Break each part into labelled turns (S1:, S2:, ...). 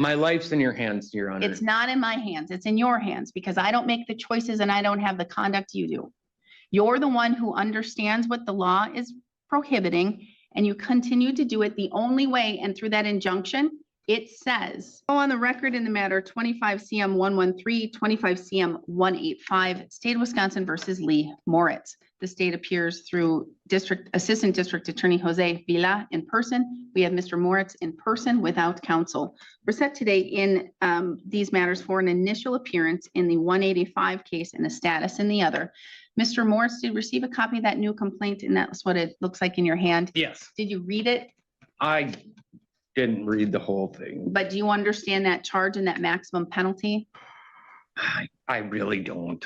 S1: My life's in your hands, Your Honor.
S2: It's not in my hands. It's in your hands because I don't make the choices and I don't have the conduct you do. You're the one who understands what the law is prohibiting and you continue to do it the only way. And through that injunction, it says, on the record in the matter 25 CM 113, 25 CM 185, State of Wisconsin versus Lee Moritz. The state appears through Assistant District Attorney Jose Vila in person. We have Mr. Moritz in person without counsel. We're set today in these matters for an initial appearance in the 185 case and a status in the other. Mr. Moritz, did you receive a copy of that new complaint? And that's what it looks like in your hand?
S1: Yes.
S2: Did you read it?
S1: I didn't read the whole thing.
S2: But do you understand that charge and that maximum penalty?
S1: I really don't.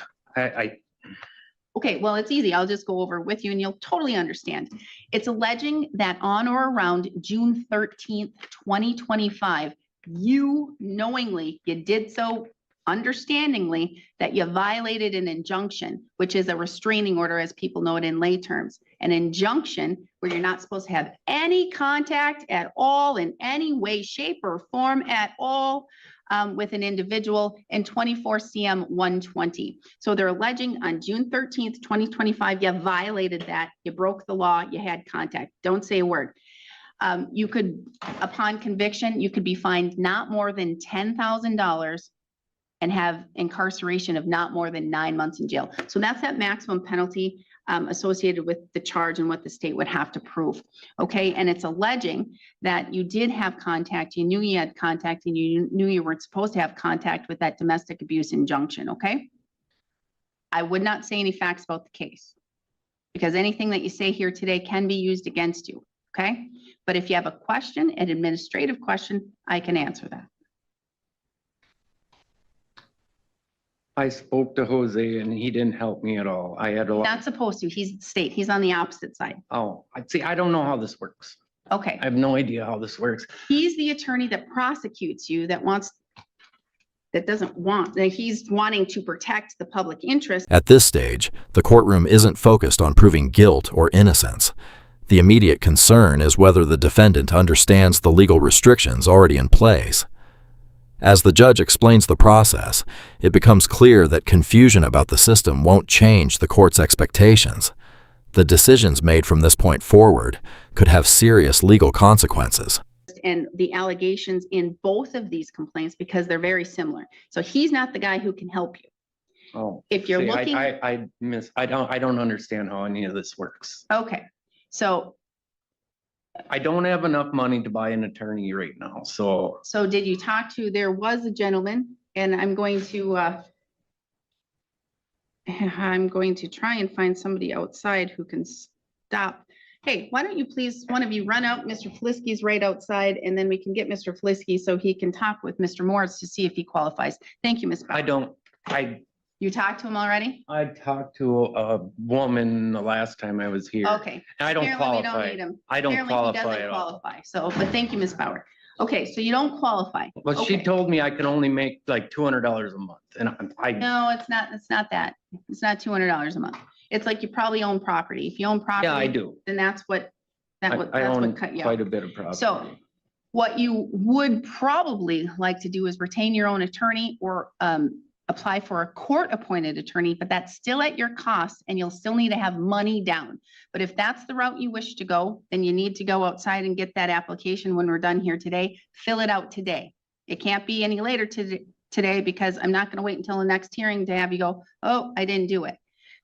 S2: Okay, well, it's easy. I'll just go over with you and you'll totally understand. It's alleging that on or around June 13th, 2025, you knowingly, you did so understandingly that you violated an injunction, which is a restraining order as people know it in lay terms. An injunction where you're not supposed to have any contact at all in any way, shape, or form at all with an individual in 24 CM 120. So they're alleging on June 13th, 2025, you violated that, you broke the law, you had contact. Don't say a word. You could, upon conviction, you could be fined not more than $10,000 and have incarceration of not more than 9 months in jail. So that's that maximum penalty associated with the charge and what the state would have to prove. Okay, and it's alleging that you did have contact, you knew you had contact, and you knew you weren't supposed to have contact with that domestic abuse injunction. Okay, I would not say any facts about the case because anything that you say here today can be used against you. Okay, but if you have a question, an administrative question, I can answer that.
S1: I spoke to Jose and he didn't help me at all. I had a lot.
S2: Not supposed to. He's state. He's on the opposite side.
S1: Oh, I see. I don't know how this works.
S2: Okay.
S1: I have no idea how this works.
S2: He's the attorney that prosecutes you that doesn't want, that he's wanting to protect the public interest.
S3: At this stage, the courtroom isn't focused on proving guilt or innocence. The immediate concern is whether the defendant understands the legal restrictions already in place. As the judge explains the process, it becomes clear that confusion about the system won't change the court's expectations. The decisions made from this point forward could have serious legal consequences.
S2: And the allegations in both of these complaints, because they're very similar. So he's not the guy who can help you.
S1: Oh,
S2: if you're looking,
S1: I don't understand how any of this works.
S2: Okay, so
S1: I don't have enough money to buy an attorney right now, so.
S2: So did you talk to, there was a gentleman, and I'm going to try and find somebody outside who can stop. Hey, why don't you please, one of you run out, Mr. Flisky's right outside, and then we can get Mr. Flisky so he can talk with Mr. Morris to see if he qualifies. Thank you, Ms. Bauer. You talked to him already?
S1: I talked to a woman the last time I was here.
S2: Okay.
S1: And I don't
S2: Apparently
S1: qualify.
S2: We don't need him.
S1: I don't
S2: Apparently
S1: qualify
S2: he doesn't
S1: at all.
S2: qualify. So, but thank you, Ms. Bauer. Okay, so you don't qualify.
S1: Well, she
S2: Okay.
S1: told me I can only make like $200 a month, and
S2: No, it's not. It's not that. It's not $200 a month. It's like you probably own property. If you own property,
S1: yeah, I do.
S2: then that's what
S1: I
S2: that's
S1: own
S2: what cut you
S1: quite
S2: out.
S1: a bit of property.
S2: So what you would probably like to do is retain your own attorney or apply for a court-appointed attorney, but that's still at your cost and you'll still need to have money down. But if that's the route you wish to go, then you need to go outside and get that application when we're done here today. Fill it out today. It can't be any later today because I'm not going to wait until the next hearing to have you go, oh, I didn't do it.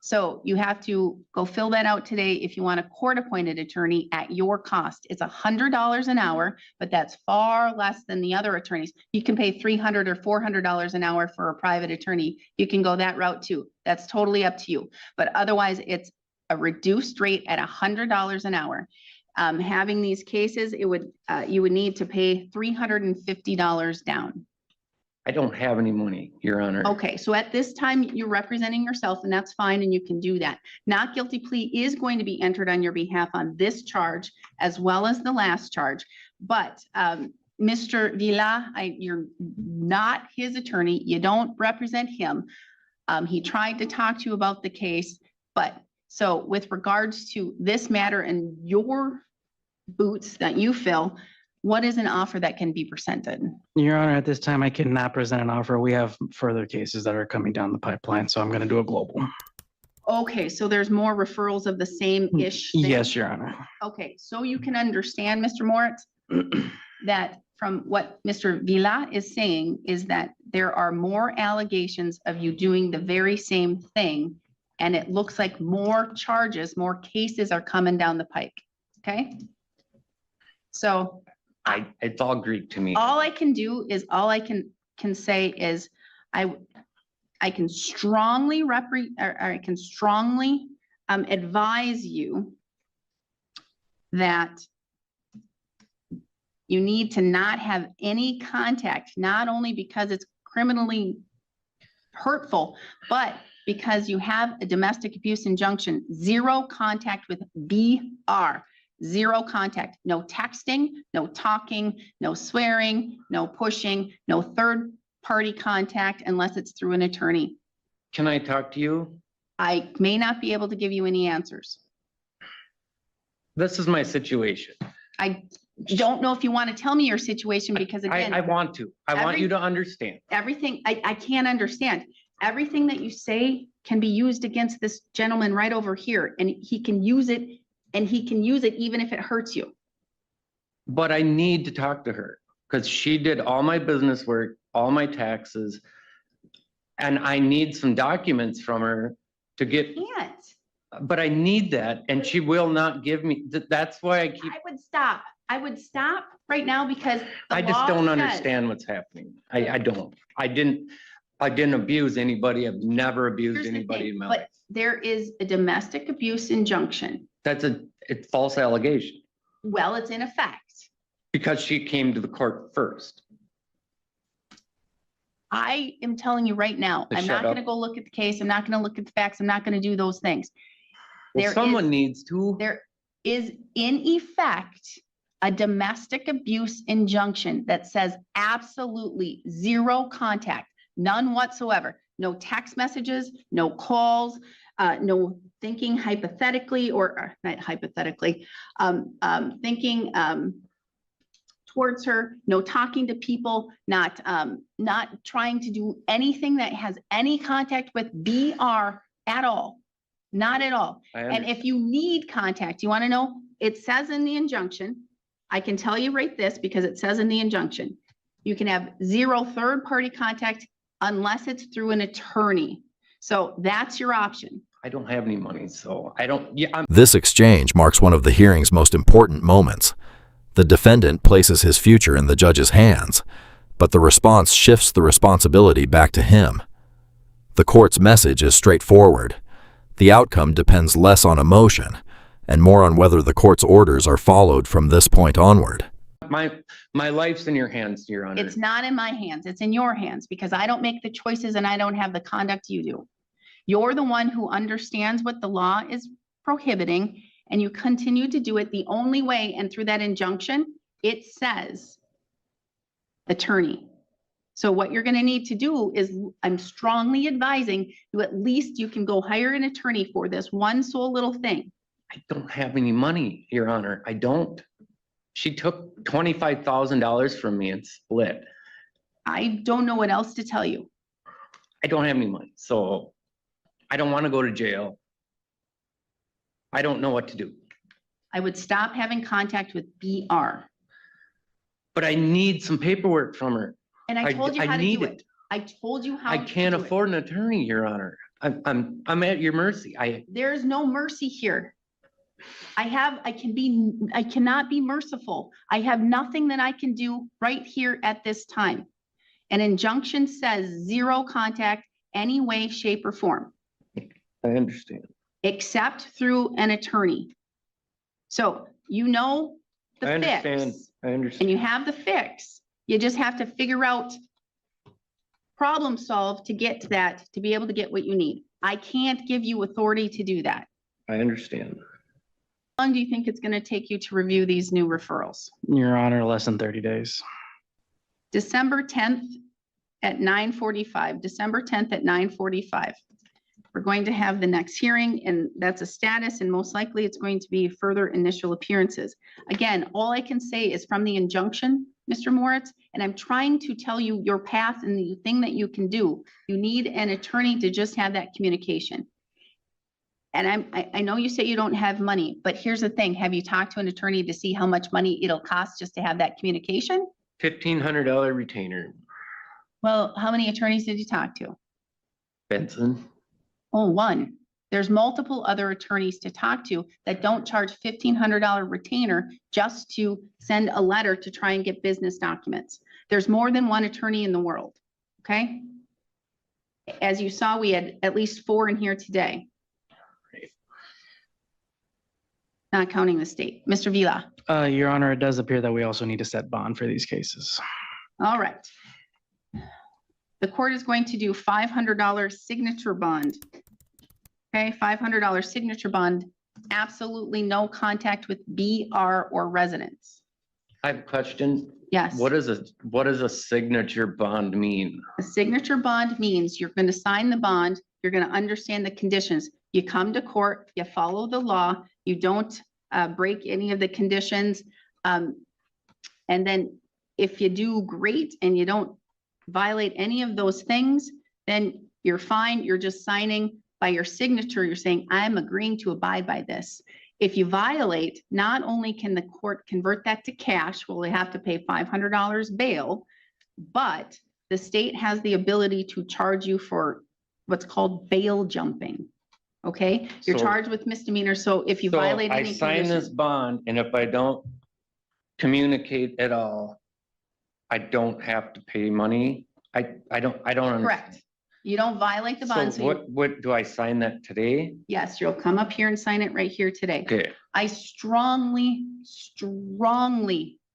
S2: So you have to go fill that out today if you want a court-appointed attorney at your cost. It's $100 an hour, but that's far less than the other attorneys. You can pay $300 or $400 an hour for a private attorney. You can go that route too. That's totally up to you. But otherwise, it's a reduced rate at $100 an hour. Having these cases, it would you would need to pay $350 down.
S1: I don't have any money, Your Honor.
S2: Okay, so at this time, you're representing yourself and that's fine and you can do that. Not guilty plea is going to be entered on your behalf on this charge as well as the last charge. But Mr. Vila, you're not his attorney. You don't represent him. He tried to talk to you about the case, but so with regards to this matter and your boots that you fill, what is an offer that can be presented?
S4: Your Honor, at this time, I cannot present an offer. We have further cases that are coming down the pipeline, so I'm going to do a global.
S2: Okay, so there's more referrals of the same-ish thing?
S4: Yes, Your Honor.
S2: Okay, so you can understand, Mr. Moritz, that from what Mr. Vila is saying is that there are more allegations of you doing the very same thing, and it looks like more charges, more cases are coming down the pike, okay? So
S1: It's all Greek to me.
S2: all I can do is, all I can say is, I can strongly advise you that you need to not have any contact, not only because it's criminally hurtful, but because you have a domestic abuse injunction, 0 contact with BR, 0 contact, no texting, no talking, no swearing, no pushing, no third-party contact unless it's through an attorney.
S1: Can I talk to you?
S2: I may not be able to give you any answers.
S1: This is my situation.
S2: I don't know if you want to tell me your situation because
S1: I
S2: again,
S1: want to. I want you to understand.
S2: everything, I can't understand. Everything that you say can be used against this gentleman right over here, and he can use it, and he can use it even if it hurts you.
S1: But I need to talk to her because she did all my business work, all my taxes. And I need some documents from her to get,
S2: Can't.
S1: but I need that and she will not give me, that's why I keep,
S2: I would stop. I would stop right now because the
S1: I just
S2: law
S1: don't
S2: says-
S1: understand what's happening. I don't. I didn't abuse anybody. I've never abused
S2: Here's the
S1: anybody
S2: thing,
S1: in my
S2: but
S1: life.
S2: there is a domestic abuse injunction.
S1: It's false allegation
S2: Well, it's in effect.
S1: because she came to the court first.
S2: I am telling you right now,
S1: Then
S2: I'm not
S1: shut up.
S2: gonna go look at the case. I'm not gonna look at the facts. I'm not gonna do those things.
S1: Well,
S2: There
S1: someone
S2: is-
S1: needs to.
S2: There is in effect a domestic abuse injunction that says absolutely 0 contact, none whatsoever. No text messages, no calls, no thinking hypothetically or not hypothetically, thinking towards her, no talking to people, not trying to do anything that has any contact with BR at all. Not at all. And if you need contact, you want to know, it says in the injunction, I can tell you right this because it says in the injunction, you can have 0 third-party contact unless it's through an attorney. So that's your option.
S1: I don't have any money, so I don't, yeah,
S3: This exchange marks one of the hearing's most important moments. The defendant places his future in the judge's hands, but the response shifts the responsibility back to him. The court's message is straightforward. The outcome depends less on emotion and more on whether the court's orders are followed from this point onward.
S1: my life's in your hands, Your Honor.
S2: It's not in my hands. It's in your hands because I don't make the choices and I don't have the conduct you do. You're the one who understands what the law is prohibiting and you continue to do it the only way. And through that injunction, it says attorney. So what you're going to need to do is, I'm strongly advising you, at least you can go hire an attorney for this one sole little thing.
S1: I don't have any money, Your Honor. I don't. She took $25,000 from me and split.
S2: I don't know what else to tell you.
S1: I don't have any money, so I don't want to go to jail. I don't know what to do,
S2: I would stop having contact with BR.
S1: but I need some paperwork from her.
S2: And I told you how to
S1: need
S2: do it. I told you how.
S1: I
S2: to
S1: can't
S2: do it.
S1: afford an attorney, Your Honor. I'm at your mercy.
S2: There's no mercy here. I cannot be merciful. I have nothing that I can do right here at this time. An injunction says 0 contact any way, shape or form,
S1: I understand.
S2: except through an attorney. So you know
S1: I
S2: the
S1: understand.
S2: fix
S1: I
S2: and
S1: understand.
S2: you have the fix. You just have to figure out, problem solve to get to that, to be able to get what you need. I can't give you authority to do that.
S1: I understand.
S2: How long do you think it's going to take you to review these new referrals?
S4: Your Honor, less than 30 days.
S2: December 10th at 9:45, December 10th at 9:45. We're going to have the next hearing, and that's a status, and most likely it's going to be further initial appearances. Again, all I can say is from the injunction, Mr. Moritz, and I'm trying to tell you your path and the thing that you can do. You need an attorney to just have that communication. And I know you say you don't have money, but here's the thing. Have you talked to an attorney to see how much money it'll cost just to have that communication?
S1: $1,500 retainer.
S2: Well, how many attorneys did you talk to?
S1: Benson.
S2: Oh, one. There's multiple other attorneys to talk to that don't charge $1,500 retainer just to send a letter to try and get business documents. There's more than one attorney in the world, okay? As you saw, we had at least 4 in here today. Not counting the state. Mr. Vila.
S4: Your Honor, it does appear that we also need to set bond for these cases.
S2: All right. The court is going to do $500 signature bond. Okay, $500 signature bond. Absolutely no contact with BR or residents.
S1: I have a question.
S2: Yes.
S1: What does a signature bond mean?
S2: A signature bond means you're going to sign the bond. You're going to understand the conditions. You come to court, you follow the law, you don't break any of the conditions. And then if you do great and you don't violate any of those things, then you're fine. You're just signing by your signature. You're saying, I'm agreeing to abide by this. If you violate, not only can the court convert that to cash, well, they have to pay $500 bail, but the state has the ability to charge you for what's called bail jumping. Okay, you're
S1: So-
S2: charged with misdemeanor. So if you
S1: So
S2: violate
S1: I
S2: any
S1: sign this
S2: condition,
S1: bond, and if I don't communicate at all, I don't have to pay money. I don't understand.
S2: correct. You don't violate the bond.
S1: So
S2: So you,
S1: what do I sign that today?
S2: yes, you'll come up here and sign it right here today.
S1: Okay,
S2: I strongly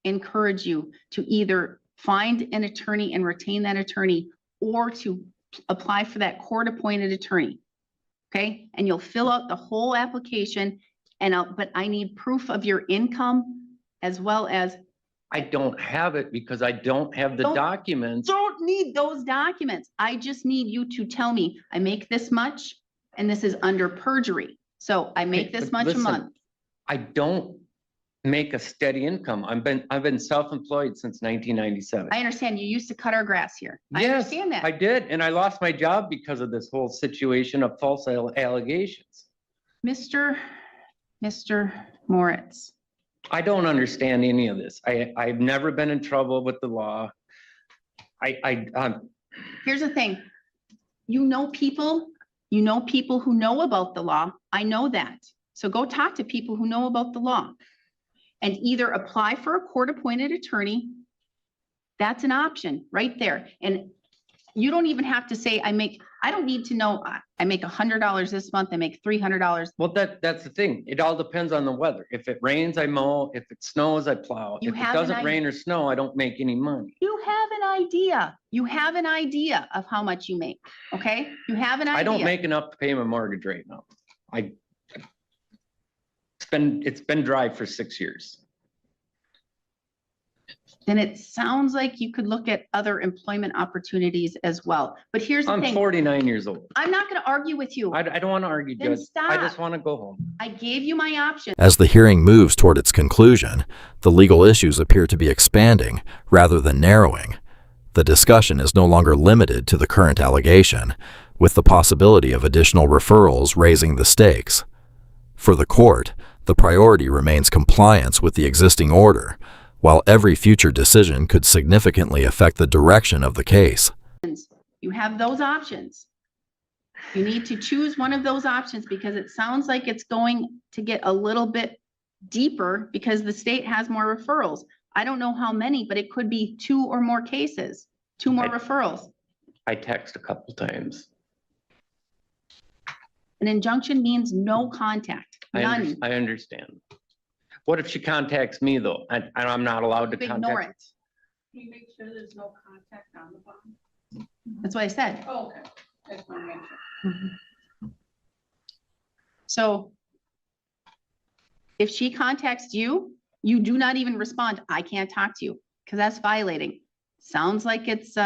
S2: encourage you to either find an attorney and retain that attorney, or to apply for that court-appointed attorney. Okay, and you'll fill out the whole application, and but I need proof of your income as well as.
S1: I don't have it because I don't have the
S2: Don't-
S1: documents.
S2: Don't need those documents. I just need you to tell me, I make this much, and this is under perjury. So I make
S1: Okay,
S2: this
S1: but
S2: much a
S1: listen,
S2: month.
S1: I don't make a steady income. I've been self-employed since 1997.
S2: I understand you used to cut our grass here. I
S1: Yes,
S2: understand that.
S1: I did, and I lost my job because of this whole situation of false allegations.
S2: Mr. Moritz,
S1: I don't understand any of this. I've never been in trouble with the law.
S2: here's the thing. You know people who know about the law. I know that. So go talk to people who know about the law. And either apply for a court-appointed attorney. That's an option right there. And you don't even have to say, I don't need to know, I make $100 this month, I make $300.
S1: Well, that's the thing. It all depends on the weather. If it rains, I mow. If it snows, I plow.
S2: You
S1: If it
S2: have an
S1: doesn't rain or snow, I don't make any money.
S2: You have an idea. You have an idea of how much you make, okay? You have an idea.
S1: I don't make enough to pay my mortgage right now. It's been dry for 6 years.
S2: Then it sounds like you could look at other employment opportunities as well. But here's the
S1: I'm
S2: thing.
S1: 49 years old.
S2: I'm not going to argue with you.
S1: I don't want to argue,
S2: Then
S1: Judge. I just
S2: stop.
S1: want to go home.
S2: I gave you my option.
S3: As the hearing moves toward its conclusion, the legal issues appear to be expanding rather than narrowing. The discussion is no longer limited to the current allegation, with the possibility of additional referrals raising the stakes. For the court, the priority remains compliance with the existing order, while every future decision could significantly affect the direction of the case.
S2: You have those options. You need to choose one of those options because it sounds like it's going to get a little bit deeper because the state has more referrals. I don't know how many, but it could be 2 or more cases, 2 more referrals.
S1: I text a couple times.
S2: An injunction means no contact, none.
S1: I understand. What if she contacts me though? And I'm not allowed to
S2: Ignore
S1: contact?
S2: it.
S5: Can you make sure there's no contact on the bond?
S2: That's what I said.
S5: Oh, okay. I just want to make sure.
S2: So if she contacts you, you do not even respond. I can't talk to you because that's violating. Sounds like it's,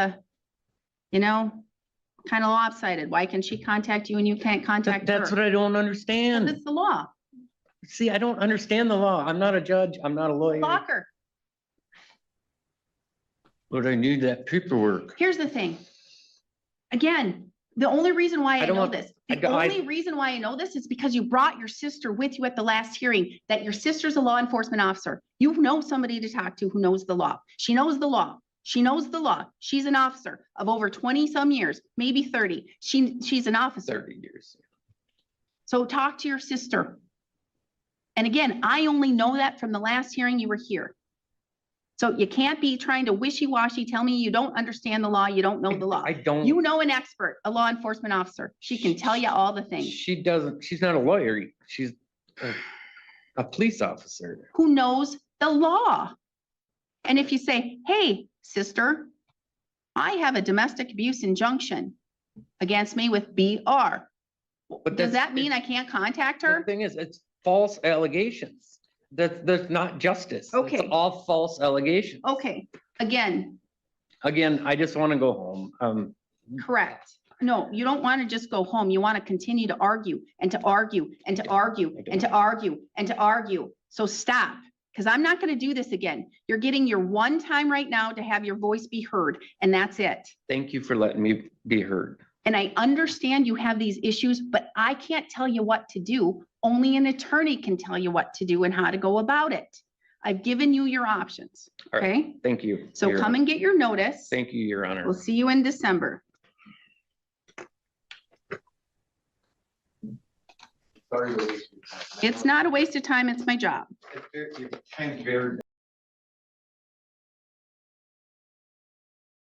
S2: kind of lopsided. Why can she contact you and you can't contact her?
S1: That's what I don't
S2: Because
S1: understand.
S2: it's the law.
S1: See, I don't understand the law. I'm not a judge. I'm not a lawyer,
S2: Locker.
S1: but I need that paperwork.
S2: Here's the thing. Again, the only reason why
S1: I
S2: I
S1: don't
S2: know
S1: want-
S2: this,
S1: I
S2: the
S1: don't- I-
S2: only reason why I know this is because you brought your sister with you at the last hearing, that your sister's a law enforcement officer. You know somebody to talk to who knows the law. She knows the law. She knows the law. She's an officer of over 20 some years, maybe 30. She's an officer.
S1: 30 years.
S2: So talk to your sister. And again, I only know that from the last hearing you were here. So you can't be trying to wishy-washy, tell me you don't understand the law, you don't know the law.
S1: I don't.
S2: You know an expert, a law enforcement officer. She can tell you all the things.
S1: She doesn't, she's not a lawyer. She's a police officer.
S2: Who knows the law? And if you say, hey, sister, I have a domestic abuse injunction against me with BR.
S1: But
S2: Does
S1: that's-
S2: that mean I can't contact
S1: The
S2: her?
S1: thing is, it's false allegations. That's not justice. It's
S2: Okay.
S1: all false allegations.
S2: Okay, again,
S1: Again, I just want to go home.
S2: correct. No, you don't want to just go home. You want to continue to argue and to argue and to argue and to argue and to argue. So stop, because I'm not going to do this again. You're getting your one time right now to have your voice be heard, and that's it.
S1: Thank you for letting me be heard.
S2: And I understand you have these issues, but I can't tell you what to do. Only an attorney can tell you what to do and how to go about it. I've given you your options,
S1: All right.
S2: okay?
S1: Thank you.
S2: So
S1: Your-
S2: come and get your notice.
S1: Thank you, Your Honor.
S2: We'll see you in December.
S1: Sorry.
S2: It's not a waste of time, it's my job.
S1: You're kind of very